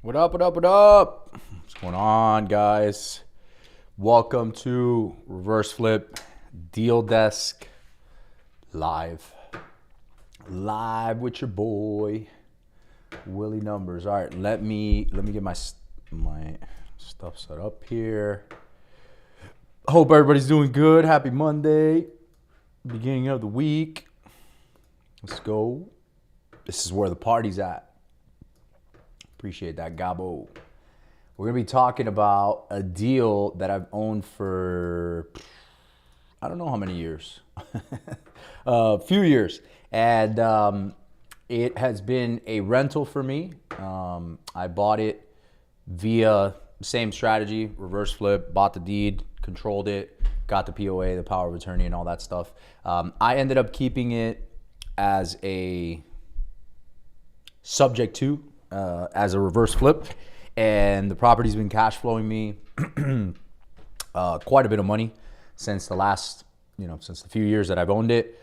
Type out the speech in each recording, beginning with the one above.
What up, what up, what up? What's going on, guys? Welcome to Reverse Flip Deal Desk live. Live with your boy, Willie Numbers. All right, let me get my stuff set up here. Hope everybody's doing good. Happy Monday, beginning of the week. Let's go. This is where the party's at. Appreciate that, Gabo. We're going to be talking about a deal that I've owned for, I don't know how many years. A few years. And it has been a rental for me. I bought it via same strategy, reverse flip, bought the deed, controlled it, got the POA, the power of attorney, and all that stuff. I ended up keeping it as a subject to, as a reverse flip, and the property's been cash flowing me quite a bit of money since the last, since the few years that I've owned it.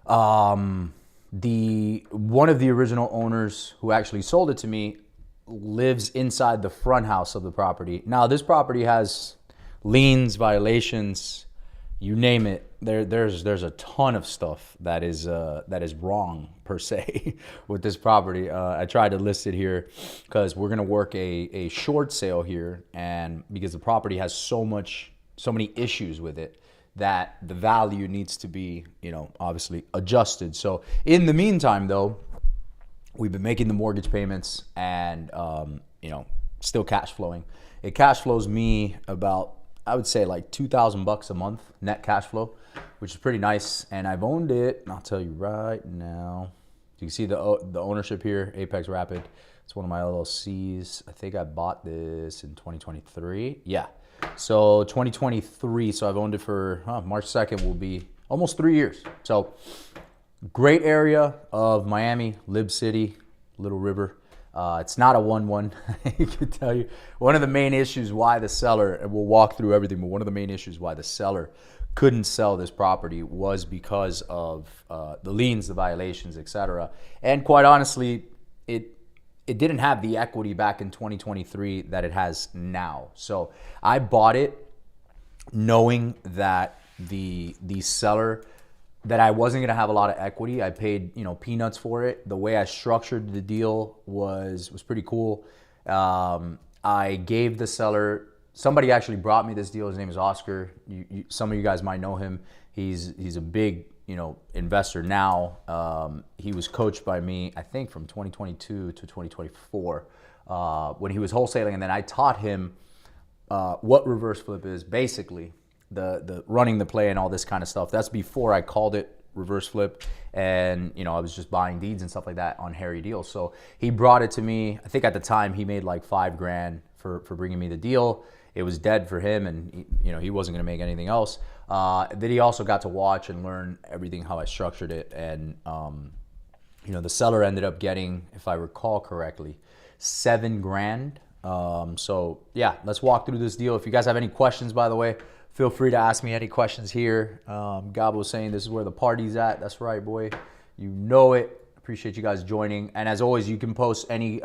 One of the original owners who actually sold it to me lives inside the front house of the property. Now, this property has liens, violations, you name it. There's a ton of stuff that is wrong per se with this property. I tried to list it here because we're gonna work a short sale here, and because the property has so many issues with it that the value needs to be obviously adjusted. So in the meantime, though, we've been making the mortgage payments and still cash flowing. It cash flows me about, I would say, like $2,000 a month net cash flow, which is pretty nice. And I've owned it, and I'll tell you right now. You can see the ownership here, Apex Rapid. It's one of my LLCs. I think I bought this in 2023. Yeah, so 2023. So I've owned it for March 2nd will be almost 3 years. So great area of Miami, Lib City, Little River. It's not a 1-1, I can tell you. One of the main issues why the seller, and we'll walk through everything, but one of the main issues why the seller couldn't sell this property was because of the liens, the violations, etc. And quite honestly, it didn't have the equity back in 2023 that it has now. So I bought it knowing that the seller, that I wasn't gonna have a lot of equity. I paid peanuts for it. The way I structured the deal was pretty cool. I gave the seller, somebody actually brought me this deal. His name is Oscar. Some of you guys might know him. He's a big investor now. He was coached by me, I think, from 2022 to 2024 when he was wholesaling, and then I taught him what reverse flip is, basically. The running the play and all this kind of stuff. That's before I called it reverse flip, and I was just buying deeds and stuff like that on Harry Deals. So he brought it to me. I think at the time he made like $5,000 for bringing me the deal. It was dead for him, and he wasn't gonna make anything else. Then he also got to watch and learn everything how I structured it, and the seller ended up getting, if I recall correctly, $7,000. So yeah, let's walk through this deal. If you guys have any questions, by the way, feel free to ask me any questions here. Gabo was saying this is where the party's at. That's right, boy. You know it. Appreciate you guys joining. And as always, you can post any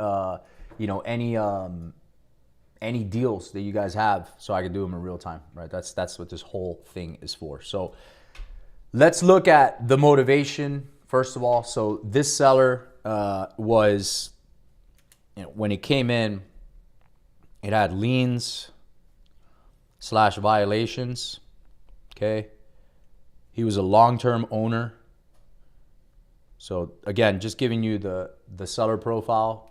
deals that you guys have, so I can do them in real time. Right? That's what this whole thing is for. So let's look at the motivation first of all. So this seller was, when it came in, it had liens / violations. Okay, he was a long-term owner. So again, just giving you the seller profile,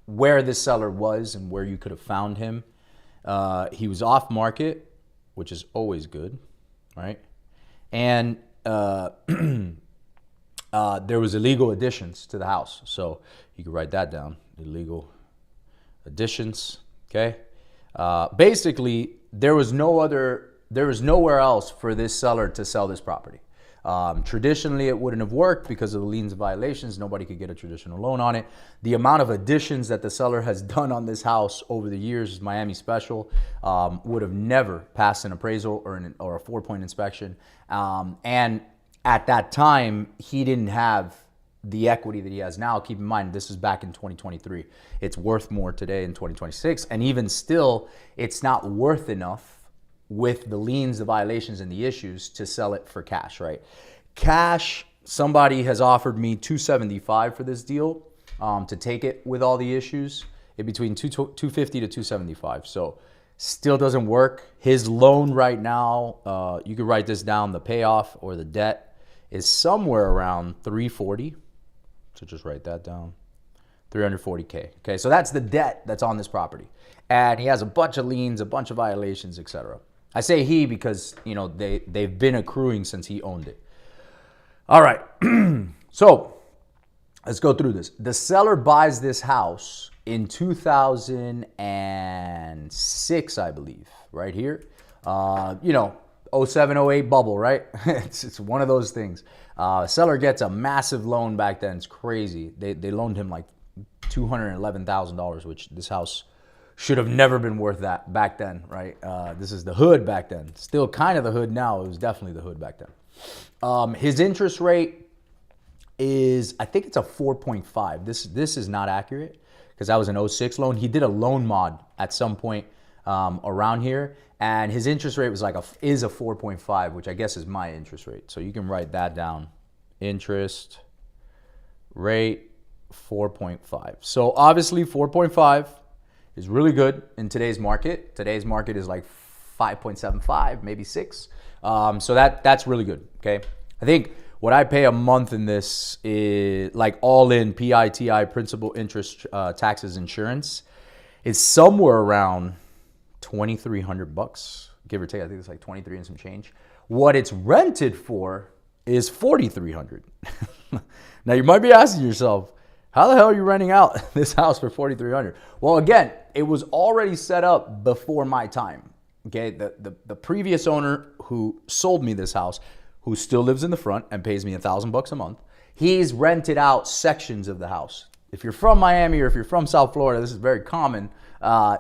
where this seller was and where you could have found him. He was off market, which is always good, right? And there was illegal additions to the house, so you could write that down. Illegal additions. Okay. Basically, there was nowhere else for this seller to sell this property. Traditionally, it wouldn't have worked because of the liens and violations. Nobody could get a traditional loan on it. The amount of additions that the seller has done on this house over the years is Miami special. Would have never passed an appraisal or a 4-point inspection. And at that time, he didn't have the equity that he has now. Keep in mind, this is back in 2023. It's worth more today in 2026. And even still, it's not worth enough with the liens, the violations, and the issues to sell it for cash, right? Cash, somebody has offered me $275 for this deal to take it with all the issues, in between $250 to $275. So still doesn't work. His loan right now, you could write this down, the payoff or the debt is somewhere around $340. So just write that down, $340K. Okay, so that's the debt that's on this property. And he has a bunch of liens, a bunch of violations, etc. I say he because, you know, they've been accruing since he owned it. All right, so let's go through this. The seller buys this house in 2006, I believe, right here. You know, 07, 08 bubble, right? It's one of those things. Seller gets a massive loan back then. It's crazy. They loaned him like $211,000, which this house should have never been worth that back then, right? This is the hood back then. Still kind of the hood now. It was definitely the hood back then. His interest rate is, I think it's a 4.5. This is not accurate because that was an 06 loan. He did a loan mod at some point around here, and his interest rate was like is a 4.5, which I guess is my interest rate. So you can write that down. Interest rate 4.5. So obviously 4.5 is really good in today's market. Today's market is like 5.75, maybe 6. So that's really good. Okay, I think what I pay a month in this is like all in PITI, principal, interest, taxes, insurance, is somewhere around $2,300, give or take. I think it's like 23 and some change. What it's rented for is $4,300. Now you might be asking yourself, how the hell are you renting out this house for $4,300? Well, again, it was already set up before my time. Okay, the previous owner who sold me this house, who still lives in the front and pays me $1,000 a month, he's rented out sections of the house. If you're from Miami or if you're from South Florida, this is very common.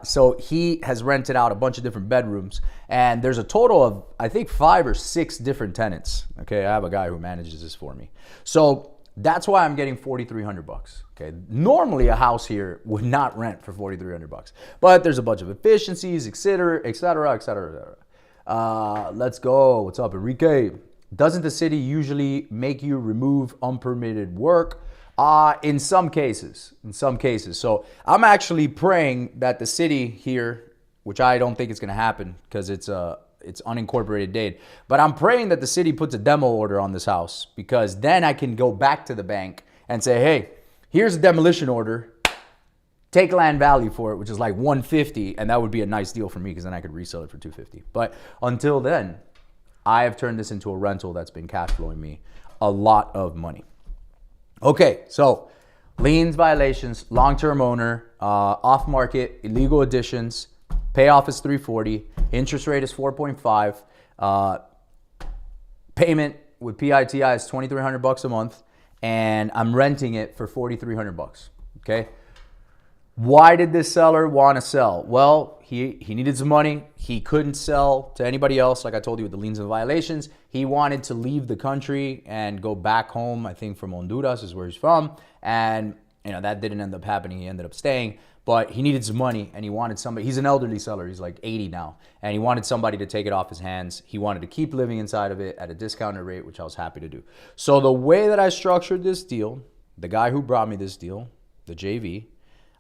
So he has rented out a bunch of different bedrooms, and there's a total of, I think, 5 or 6 different tenants. Okay, I have a guy who manages this for me. So that's why I'm getting $4,300. Okay, normally a house here would not rent for $4,300, but there's a bunch of efficiencies, etc., etc., etc. Let's go. What's up, Enrique? Doesn't the city usually make you remove unpermitted work? In some cases. So I'm actually praying that the city here, which I don't think is going to happen because it's unincorporated Dade, but I'm praying that the city puts a demo order on this house, because then I can go back to the bank and say, hey, here's a demolition order. Take land value for it, which is like $150, and that would be a nice deal for me because then I could resell it for $250. But until then, I have turned this into a rental that's been cash flowing me a lot of money. Okay, so liens, violations, long-term owner, off-market, illegal additions, payoff is $340, interest rate is 4.5, payment with PITI is $2,300 a month, and I'm renting it for $4,300. Okay. Why did this seller want to sell? Well, he needed some money. He couldn't sell to anybody else, like I told you, with the liens and violations. He wanted to leave the country and go back home, I think from Honduras is where he's from. And that didn't end up happening. He ended up staying, but he needed some money and he wanted somebody. He's an elderly seller. He's like 80 now. And he wanted somebody to take it off his hands. He wanted to keep living inside of it at a discounted rate, which I was happy to do. So the way that I structured this deal, the guy who brought me this deal, the JV,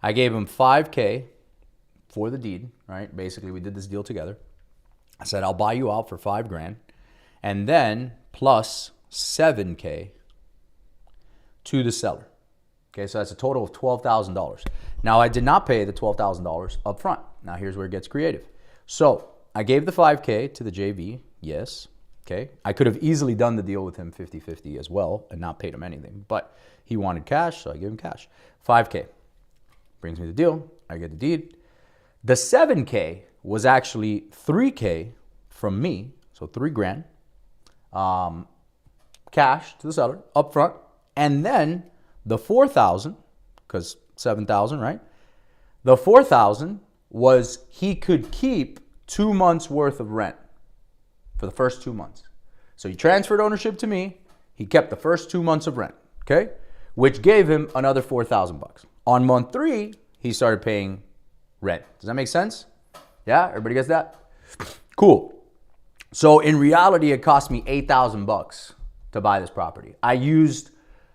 I gave him $5K for the deed, right? Basically, we did this deal together. I said, I'll buy you out for $5,000 and then plus $7K to the seller. Okay, so that's a total of $12,000. Now, I did not pay the $12,000 up front. Now, here's where it gets creative. So I gave the $5K to the JV, yes. Okay, I could have easily done the deal with him 50-50 as well and not paid him anything, but he wanted cash, so I gave him cash. $5K. Brings me the deal. I get the deed. The $7K was actually $3K from me, so $3,000, cash to the seller up front, and then the $4,000, because $7,000, right? The $4,000 was he could keep 2 months worth of rent for the first 2 months. So he transferred ownership to me. He kept the first 2 months of rent. Okay, which gave him another 4,000 bucks. On month 3, he started paying rent. Does that make sense? Yeah, everybody gets that? Cool. So in reality, it cost me 8,000 bucks to buy this property. I used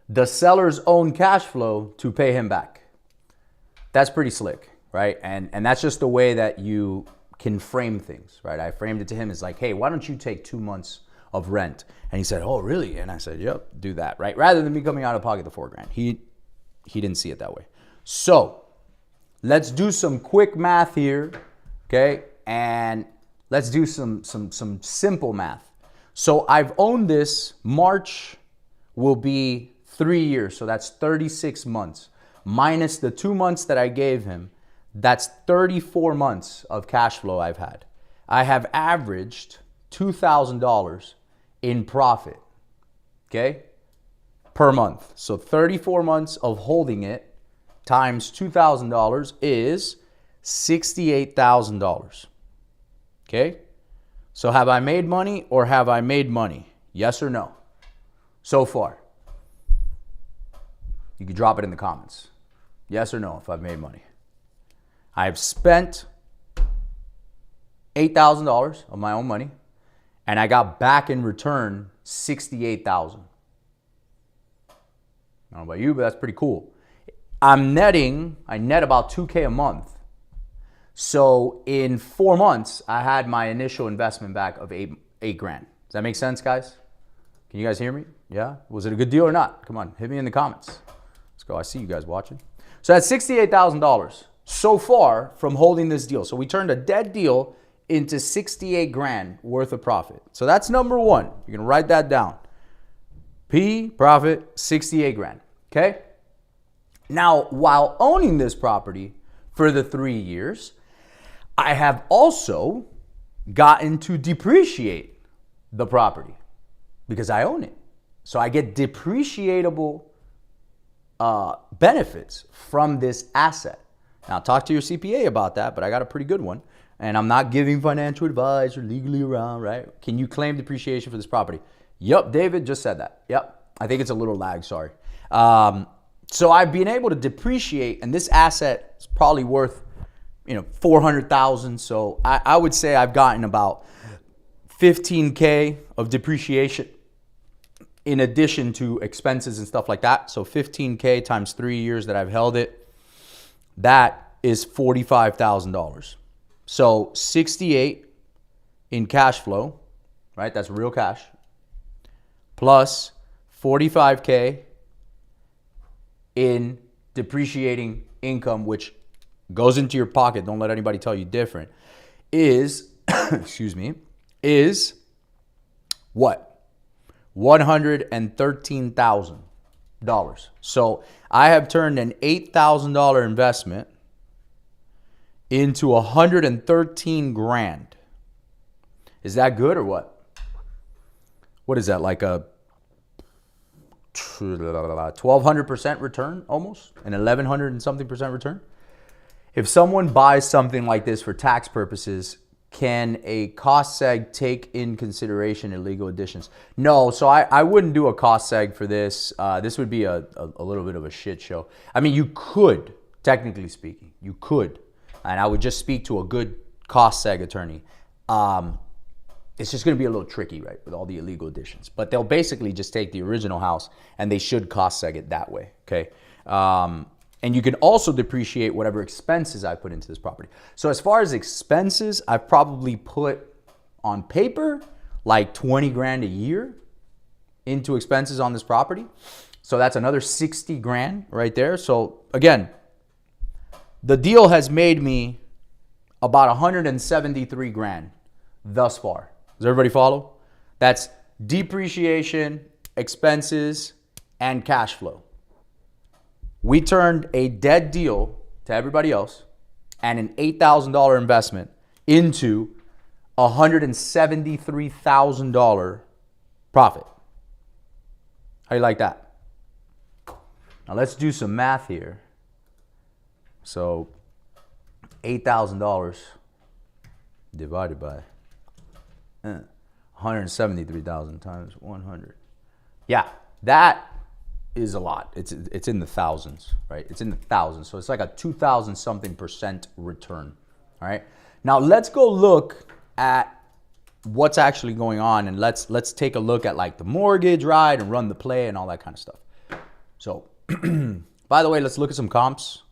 the seller's own cash flow to pay him back. That's pretty slick, right? And that's just the way that you can frame things, right? I framed it to him as like, hey, why don't you take 2 months of rent? And he said, oh, really? And I said, yep, do that, right? Rather than me coming out of pocket the $4,000. He didn't see it that way. So let's do some quick math here, okay? And let's do some simple math. So I've owned this. March will be 3 years, so that's 36 months. Minus the 2 months that I gave him, that's 34 months of cash flow I've had. I have averaged $2,000 in profit, okay, per month. So 34 months of holding it times $2,000 is $68,000, okay? So have I made money or have I made money? Yes or no? So far. You can drop it in the comments. Yes or no if I've made money. I've spent $8,000 of my own money, and I got back in return $68,000. I don't know about you, but that's pretty cool. I net about $2K a month. So in 4 months, I had my initial investment back of eight grand. Does that make sense, guys? Can you guys hear me? Yeah? Was it a good deal or not? Come on, hit me in the comments. Let's go. I see you guys watching. So that's $68,000 so far from holding this deal. So we turned a dead deal into 68 grand worth of profit. So that's number one. You're going to write that down. P, profit, 68 grand. Okay? Now, while owning this property for the 3 years, I have also gotten to depreciate the property because I own it. So I get depreciatable benefits from this asset. Now, talk to your CPA about that, but I got a pretty good one. And I'm not giving financial advice or legally around, right? Can you claim depreciation for this property? Yep, David just said that. Yep, I think it's a little lag, sorry. So I've been able to depreciate, and this asset is probably worth, $400,000. So I would say I've gotten about $15K of depreciation in addition to expenses and stuff like that. So $15K times 3 years that I've held it, that is $45,000. So 68 in cash flow, right? That's real cash. Plus 45K in depreciating income, which goes into your pocket. Don't let anybody tell you different. Is, excuse me, is what? $113,000. So I have turned an $8,000 investment into 113 grand. Is that good or what? What is that, like a 1,200% return almost? An 1,100 and something percent return? If someone buys something like this for tax purposes, can a cost seg take in consideration illegal additions? No, so I wouldn't do a cost seg for this. This would be a little bit of a shit show. I mean, you could, technically speaking, you could. And I would just speak to a good cost seg attorney. It's just going to be a little tricky, right, with all the illegal additions. But they'll basically just take the original house and they should cost seg it that way, okay? And you can also depreciate whatever expenses I put into this property. So as far as expenses, I've probably put on paper like 20 grand a year into expenses on this property. So that's another 60 grand right there. So again, the deal has made me about 173 grand thus far. Does everybody follow? That's depreciation, expenses, and cash flow. We turned a dead deal to everybody else and an $8,000 investment into $173,000 profit. How you like that? Now let's do some math here. So $8,000 divided by 173,000 times 100. Yeah, that is a lot. It's in the thousands, right? It's in the thousands. So it's like a 2,000 something percent return. All right. Now let's go look at what's actually going on, and let's take a look at like the mortgage, right, and run the play and all that kind of stuff. So by the way, let's look at some comps.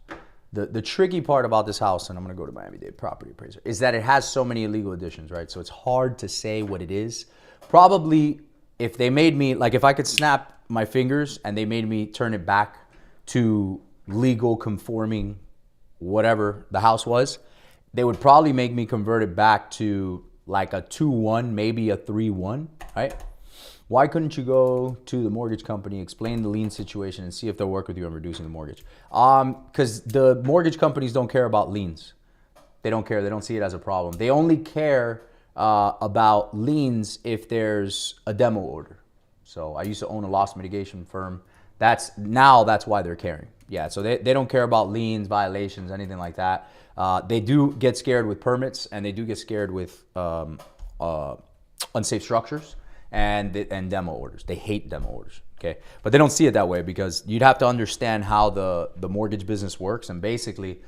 The tricky part about this house, and I'm going to go to Miami-Dade Property Appraiser, is that it has so many illegal additions, right? So it's hard to say what it is. Probably if they made me, like if I could snap my fingers and they made me turn it back to legal conforming whatever the house was, they would probably make me convert it back to like a 2-1, maybe a 3-1, right? Why couldn't you go to the mortgage company, explain the lien situation, and see if they'll work with you on reducing the mortgage? Because the mortgage companies don't care about liens. They don't care. They don't see it as a problem. They only care about liens if there's a demo order. So I used to own a loss mitigation firm. That's why they're caring. Yeah, so they don't care about liens, violations, anything like that. They do get scared with permits, and they do get scared with unsafe structures and demo orders. They hate demo orders, okay? But they don't see it that way, because you'd have to understand how the mortgage business works, and basically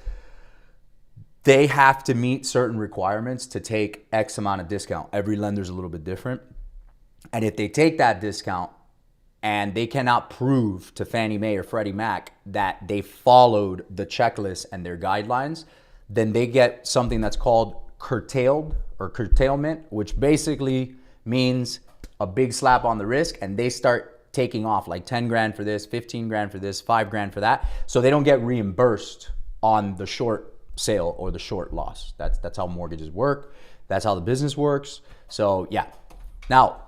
they have to meet certain requirements to take X amount of discount. Every lender's a little bit different. And if they take that discount and they cannot prove to Fannie Mae or Freddie Mac that they followed the checklist and their guidelines, then they get something that's called curtailed or curtailment, which basically means a big slap on the wrist, and they start taking off like 10 grand for this, 15 grand for this, 5 grand for that. So they don't get reimbursed on the short sale or the short loss. That's how mortgages work. That's how the business works. So yeah. Now,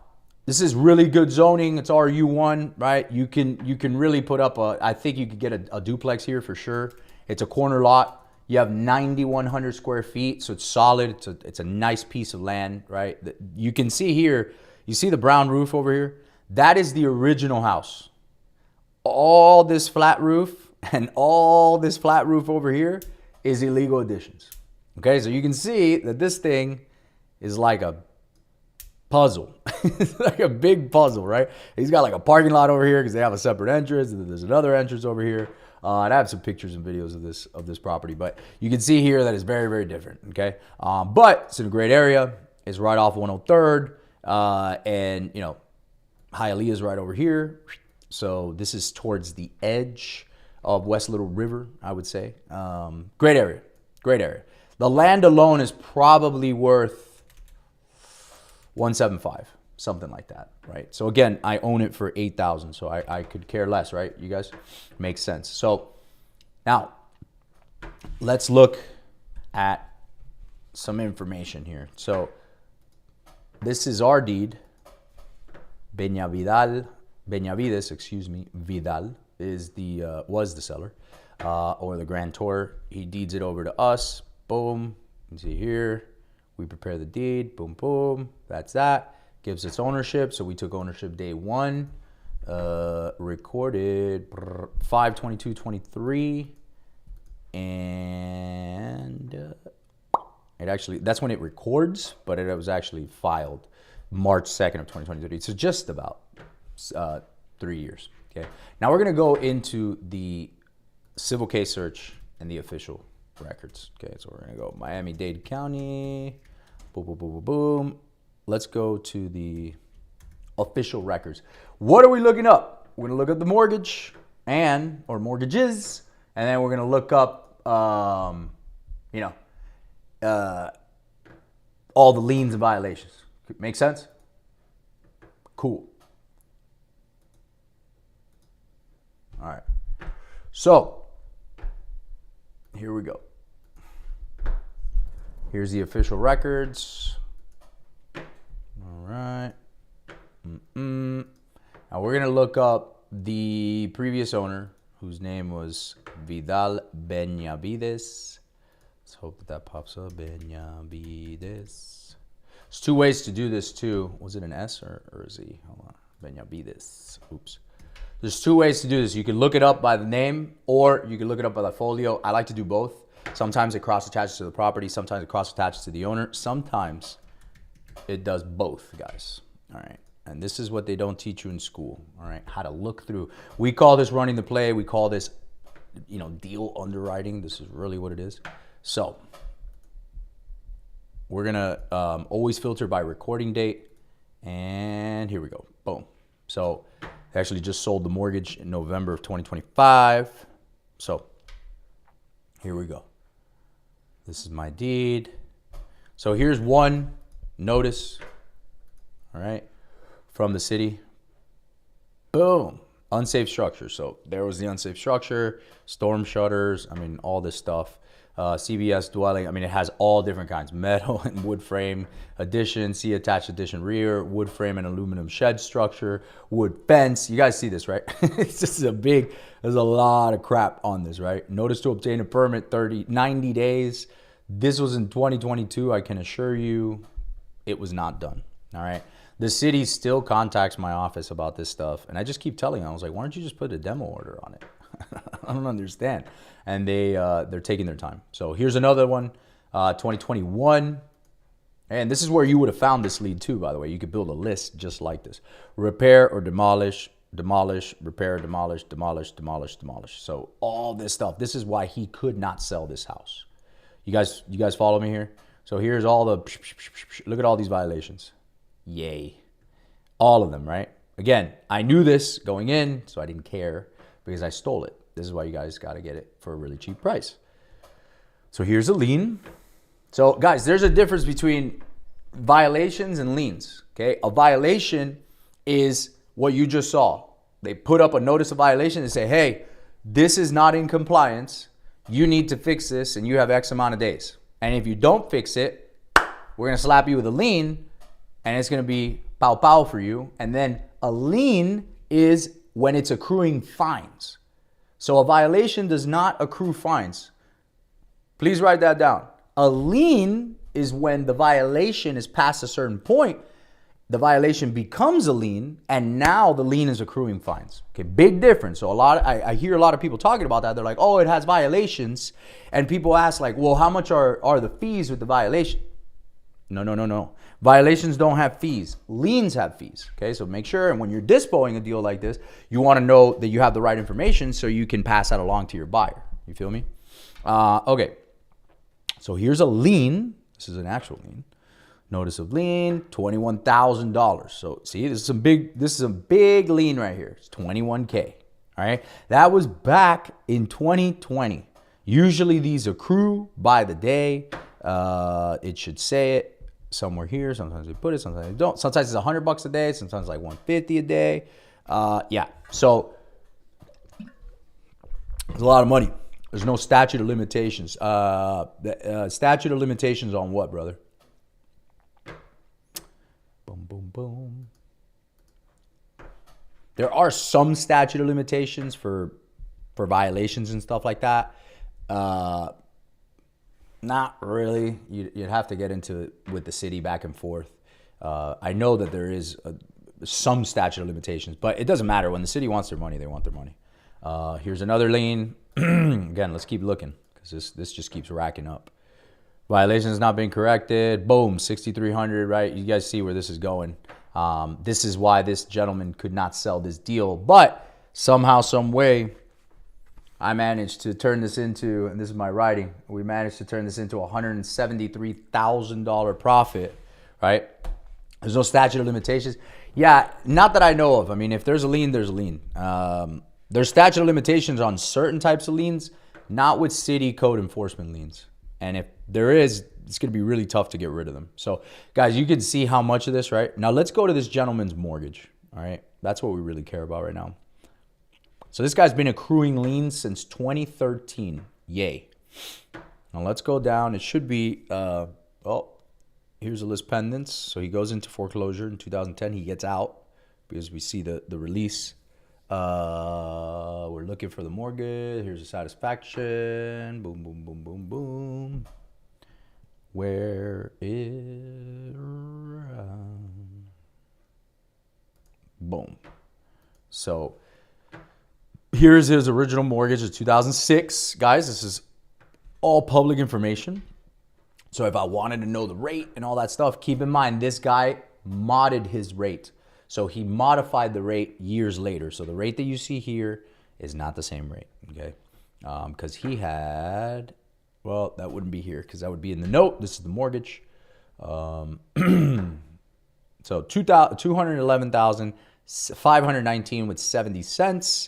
this is really good zoning. It's RU1, right? You can really put up I think you could get a duplex here for sure. It's a corner lot. You have 9,100 square feet, so it's solid. It's a nice piece of land, right? You can see here, you see the brown roof over here? That is the original house. All this flat roof and all this flat roof over here is illegal additions. Okay, so you can see that this thing is like a puzzle. It's like a big puzzle, right? He's got like a parking lot over here because they have a separate entrance, and then there's another entrance over here. And I have some pictures and videos of this property, but you can see here that it's very, very different. Okay, but it's in a great area. It's right off 103rd, and you know, Hialeah is right over here. So this is towards the edge of West Little River, I would say. Great area, great area. The land alone is probably worth 175, something like that, right? So again, I own it for 8,000, so I could care less, right? You guys, makes sense. So now let's look at some information here. So this is our deed. Benavides, excuse me, Vidal is was the seller, or the grantor. He deeds it over to us. Boom. You can see here, we prepare the deed. Boom, boom. That's that. Gives us ownership. So we took ownership day one. Recorded 5/22/23, and it actually, that's when it records, but it was actually filed March 2nd of 2023. So just about 3 years. Okay. Now we're gonna go into the civil case search and the official records. Okay, so we're gonna go Miami-Dade County. Boom, boom, boom, boom, boom. Let's go to the official records. What are we looking up? We're gonna look up the mortgage or mortgages, and then we're gonna look up, all the liens and violations. Make sense? Cool. All right. So here we go. Here's the official records. All right. Now we're going to look up the previous owner, whose name was Vidal Benavides. Let's hope that pops up. Benavides. There's two ways to do this too. Was it an S or a Z? Hold on. Benavides. Oops. There's two ways to do this. You can look it up by the name, or you can look it up by the folio. I like to do both. Sometimes it cross-attaches to the property. Sometimes it cross-attaches to the owner. Sometimes it does both, guys. All right. And this is what they don't teach you in school, all right? How to look through. We call this running the play. We call this, deal underwriting. This is really what it is. So we're going to always filter by recording date. And here we go. Boom. So they actually just sold the mortgage in November of 2025. So here we go. This is my deed. So here's one notice, all right, from the city. Boom. Unsafe structure. So there was the unsafe structure, storm shutters, all this stuff. CBS dwelling, it has all different kinds. Metal and wood frame addition, see attached addition rear, wood frame and aluminum shed structure, wood fence. You guys see this, right? It's just there's a lot of crap on this, right? Notice to obtain a permit, 90 days. This was in 2022. I can assure you it was not done, all right? The city still contacts my office about this stuff, and I just keep telling them, I was like, why don't you just put a demo order on it? I don't understand. And they're taking their time. So here's another one, 2021. And this is where you would have found this lead too, by the way. You could build a list just like this. Repair or demolish, demolish, repair, demolish, demolish, demolish, demolish. So all this stuff. This is why he could not sell this house. You guys follow me here? So here's all the, look at all these violations. Yay. All of them, right? Again, I knew this going in, so I didn't care because I stole it. This is why you guys got to get it for a really cheap price. So here's a lien. So guys, there's a difference between violations and liens, okay? A violation is what you just saw. They put up a notice of violation and say, hey, this is not in compliance. You need to fix this and you have X amount of days. And if you don't fix it, we're going to slap you with a lien and it's going to be pow pow for you. And then a lien is when it's accruing fines. So a violation does not accrue fines. Please write that down. A lien is when the violation is past a certain point, the violation becomes a lien, and now the lien is accruing fines. Okay, big difference. So I hear a lot of people talking about that. They're like, oh, it has violations. And people ask like, well, how much are the fees with the violation? No. Violations don't have fees. Liens have fees. Okay, so make sure, and when you're dispoing a deal like this, you want to know that you have the right information so you can pass that along to your buyer. You feel me? Okay, so here's a lien. This is an actual lien. Notice of lien, $21,000. So see, this is a big lien right here. It's $21K. All right, that was back in 2020. Usually these accrue by the day. It should say it somewhere here. Sometimes they put it, sometimes they don't. Sometimes it's $100 a day, sometimes like $150 a day. Yeah, so it's a lot of money. There's no statute of limitations. Statute of limitations on what, brother? Boom, boom, boom. There are some statute of limitations for violations and stuff like that. Not really. You'd have to get into it with the city back and forth. I know that there is some statute of limitations, but it doesn't matter. When the city wants their money, they want their money. Here's another lien. Again, let's keep looking because this just keeps racking up. Violation has not been corrected. Boom, 6,300, right? You guys see where this is going. This is why this gentleman could not sell this deal. But somehow, some way, I managed to turn this into, and this is my writing, we managed to turn this into a $173,000 profit, right? There's no statute of limitations. Yeah, not that I know of. I mean, if there's a lien, there's a lien. There's statute of limitations on certain types of liens, not with city code enforcement liens. And if there is, it's going to be really tough to get rid of them. So, guys, you can see how much of this, right? Now, let's go to this gentleman's mortgage, all right? That's what we really care about right now. So this guy's been accruing liens since 2013. Yay. Now, let's go down. It should be, here's a list pendants. So he goes into foreclosure in 2010. He gets out because we see the release. We're looking for the mortgage. Here's the satisfaction. Boom, boom, boom, boom, boom. Where is... Boom. So here's his original mortgage of 2006. Guys, this is all public information. So if I wanted to know the rate and all that stuff, keep in mind this guy modded his rate. So he modified the rate years later. So the rate that you see here is not the same rate, okay? Because he had, well, that wouldn't be here because that would be in the note. This is the mortgage. So 211,519 with 70 cents.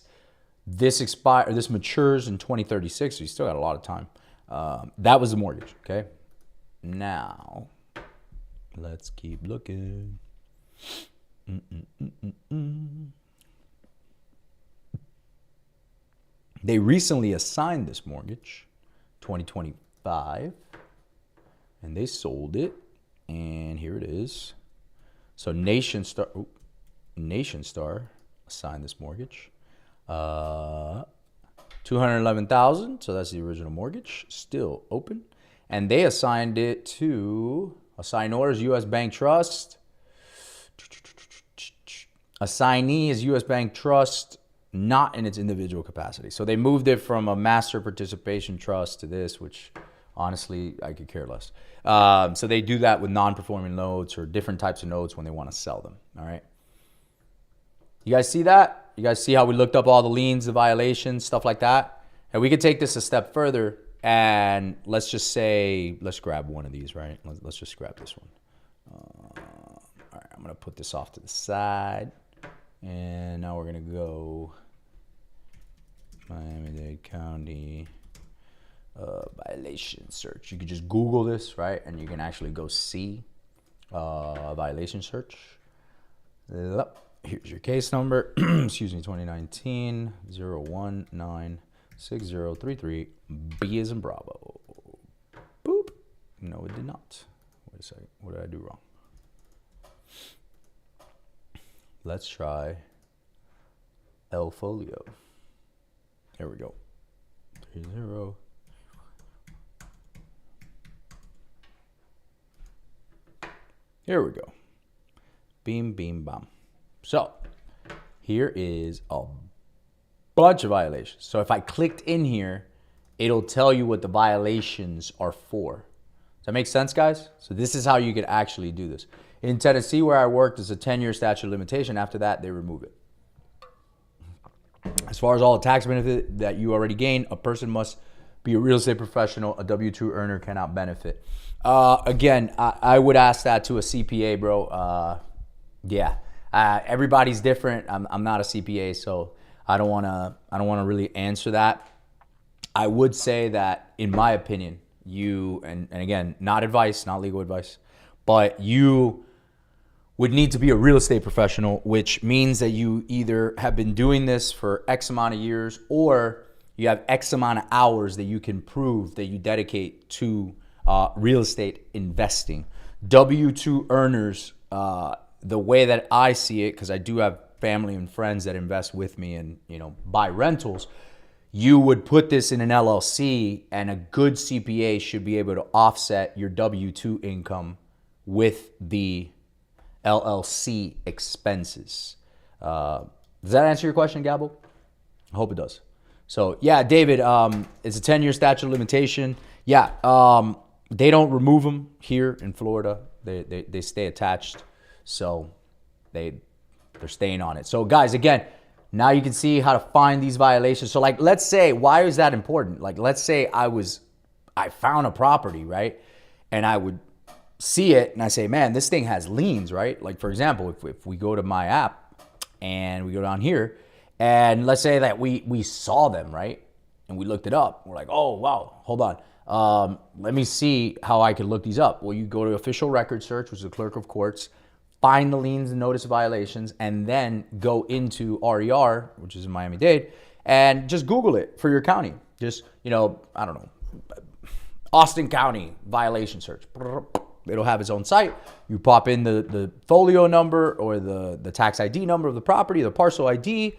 This matures in 2036, so you still got a lot of time. That was the mortgage, okay? Now, let's keep looking. They recently assigned this mortgage, 2025, and they sold it, and here it is. So Nation Star assigned this mortgage. 211,000, so that's the original mortgage, still open. And they assigned it to assignors U.S. Bank Trust. Assignee is U.S. Bank Trust, not in its individual capacity. So they moved it from a master participation trust to this, which honestly, I could care less. So they do that with non-performing notes or different types of notes when they want to sell them, all right? You guys see that? You guys see how we looked up all the liens, the violations, stuff like that? And we could take this a step further and let's just say, let's grab one of these, right? Let's just grab this one. All right, I'm going to put this off to the side. And now we're going to go Miami-Dade County violation search. You could just Google this, right? And you can actually go see violation search. Here's your case number. Excuse me, 2019-019-6033. B as in Bravo. Boop. No, it did not. Wait a second. What did I do wrong? Let's try El Folio. There we go. 30. Here we go. Beam, beam, bam. So here is a bunch of violations. So if I clicked in here, it'll tell you what the violations are for. Does that make sense, guys? So this is how you could actually do this. In Tennessee, where I worked, it's a 10-year statute of limitation. After that, they remove it. As far as all the tax benefit that you already gain, a person must be a real estate professional. A W-2 earner cannot benefit. Again, I would ask that to a CPA, bro. Yeah, everybody's different. I'm not a CPA, so I don't wanna really answer that. I would say that, in my opinion, you and again, not advice, not legal advice, but you would need to be a real estate professional, which means that you either have been doing this for X amount of years or you have X amount of hours that you can prove that you dedicate to real estate investing. W-2 earners, the way that I see it, because I do have family and friends that invest with me and, you know, buy rentals, you would put this in an LLC, and a good CPA should be able to offset your W-2 income with the LLC expenses. Does that answer your question, Gabble? I hope it does. So yeah, David, it's a 10-year statute of limitation. Yeah, they don't remove them here in Florida. They stay attached, so they're staying on it. So guys, again, now you can see how to find these violations. So like, let's say, why is that important? Like, let's say I found a property, right? And I would see it and I say, man, this thing has liens, right? Like, for example, if we go to my app and we go down here and let's say that we saw them, right? And we looked it up. We're like, oh, wow, hold on. Let me see how I can look these up. Well, you go to official record search, which is the clerk of courts, find the liens and notice of violations, and then go into RER, which is in Miami-Dade, and just Google it for your county. Just, you know, I don't know, Austin County violation search. It'll have its own site. You pop in the folio number or the tax ID number of the property, the parcel ID,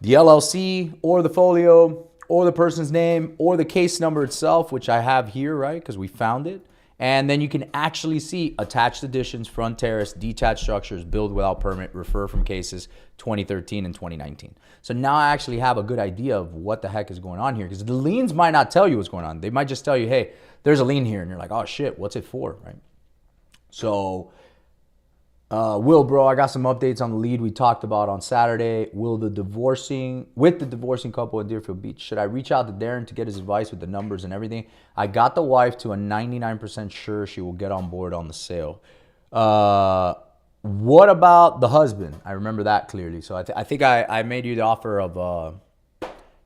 the LLC or the folio or the person's name or the case number itself, which I have here, right? Because we found it. And then you can actually see attached additions, front terrace, detached structures, build without permit, refer from cases 2013 and 2019. So now I actually have a good idea of what the heck is going on here, because the liens might not tell you what's going on. They might just tell you, hey, there's a lien here. And you're like, oh shit, what's it for, right? So Will, bro, I got some updates on the lead we talked about on Saturday. With the divorcing couple in Deerfield Beach, should I reach out to Darren to get his advice with the numbers and everything? I got the wife to a 99% sure she will get on board on the sale. What about the husband? I remember that clearly. So I think I made you the offer of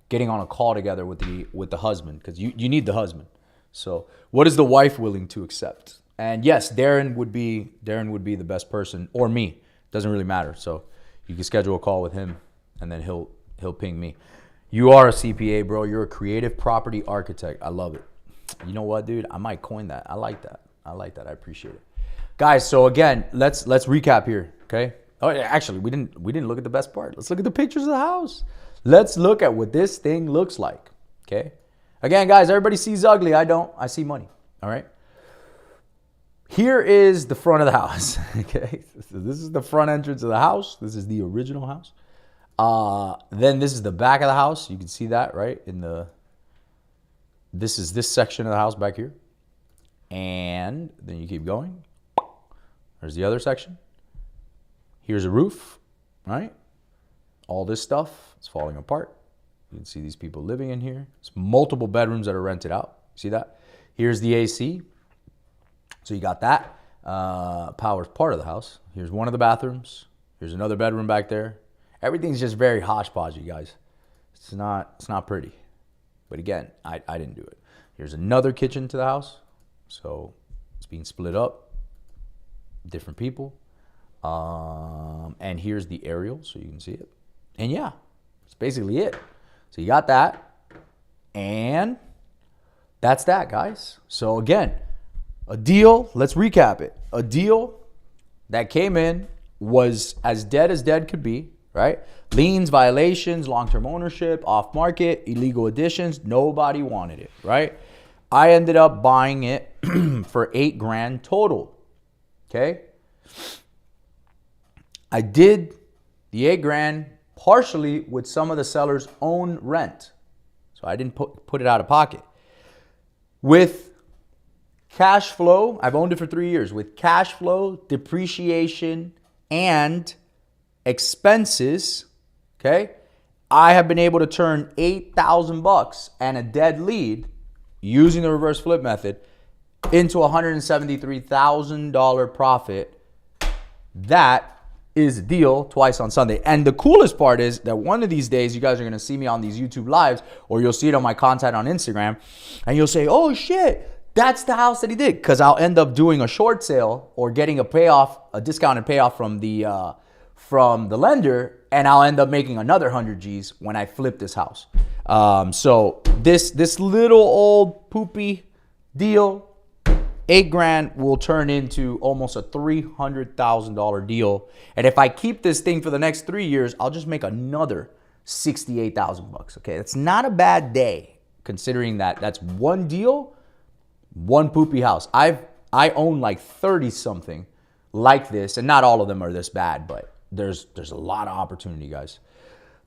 getting on a call together with the husband, because you need the husband. So what is the wife willing to accept? And yes, Darren would be the best person, or me. Doesn't really matter. So you can schedule a call with him, and then he'll ping me. You are a CPA, bro. You're a creative property architect. I love it. You know what, dude? I might coin that. I like that. I appreciate it, guys. So again, let's recap here. Okay. Oh, yeah, actually, we didn't look at the best part. Let's look at the pictures of the house. Let's look at what this thing looks like. Okay. Again, guys, everybody sees ugly. I don't. I see money. All right. Here is the front of the house, okay? So this is the front entrance of the house. This is the original house. Then this is the back of the house. You can see that, right? This is this section of the house back here. And then you keep going. There's the other section. Here's a roof, right? All this stuff is falling apart. You can see these people living in here. It's multiple bedrooms that are rented out. See that? Here's the AC. So you got that. Power's part of the house. Here's one of the bathrooms. Here's another bedroom back there. Everything's just very hodgepodge, guys. It's not pretty. But again, I didn't do it. Here's another kitchen to the house. So it's being split up. Different people. And here's the aerial, so you can see it. And yeah, that's basically it. So you got that. And that's that, guys. So again, a deal, let's recap it. A deal that came in was as dead could be, right? Liens, violations, long-term ownership, off-market, illegal additions. Nobody wanted it, right? I ended up buying it for $8,000 total, okay? I did the $8,000 partially with some of the seller's own rent. So I didn't put it out of pocket. With cash flow, I've owned it for 3 years. With cash flow, depreciation, and expenses, okay, I have been able to turn $8,000 and a dead lead using the reverse flip method into a $173,000 profit. That is a deal twice on Sunday. And the coolest part is that one of these days, you guys are going to see me on these YouTube lives, or you'll see it on my content on Instagram, and you'll say, oh shit, that's the house that he did. Because I'll end up doing a short sale or getting a discounted payoff from the lender, and I'll end up making another 100 G's when I flip this house. So this little old poopy deal, $8,000 will turn into almost a $300,000 deal. And if I keep this thing for the next 3 years, I'll just make another $68,000. Okay, that's not a bad day, considering that that's one deal, one poopy house. I own like 30 something like this, and not all of them are this bad, but there's a lot of opportunity, guys.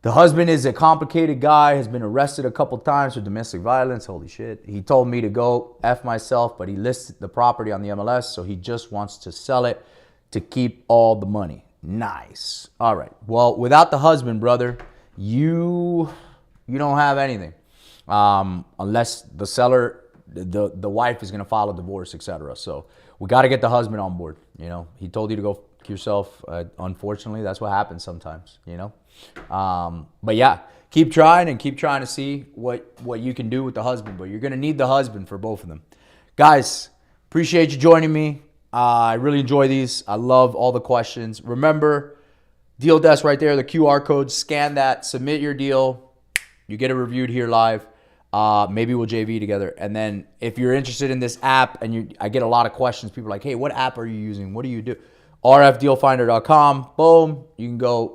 The husband is a complicated guy, has been arrested a couple times for domestic violence. Holy shit. He told me to go F myself, but he listed the property on the MLS, so he just wants to sell it to keep all the money. Nice. All right. Well, without the husband, brother, you don't have anything. Unless the seller, the wife is going to file a divorce, etc. So we got to get the husband on board. You know, he told you to go yourself. Unfortunately, that's what happens sometimes, you know. But yeah, keep trying to see what you can do with the husband, but you're going to need the husband for both of them. Guys, appreciate you joining me. I really enjoy these. I love all the questions. Remember, deal desk right there, the QR code, scan that, submit your deal. You get it reviewed here live. Maybe we'll JV together. And then if you're interested in this app, and I get a lot of questions, people are like, hey, what app are you using? What do you do? rfdealfinder.com. Boom. You can go,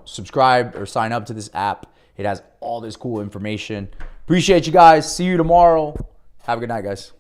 subscribe or sign up to this app. It has all this cool information. Appreciate you guys. See you tomorrow. Have a good night, guys.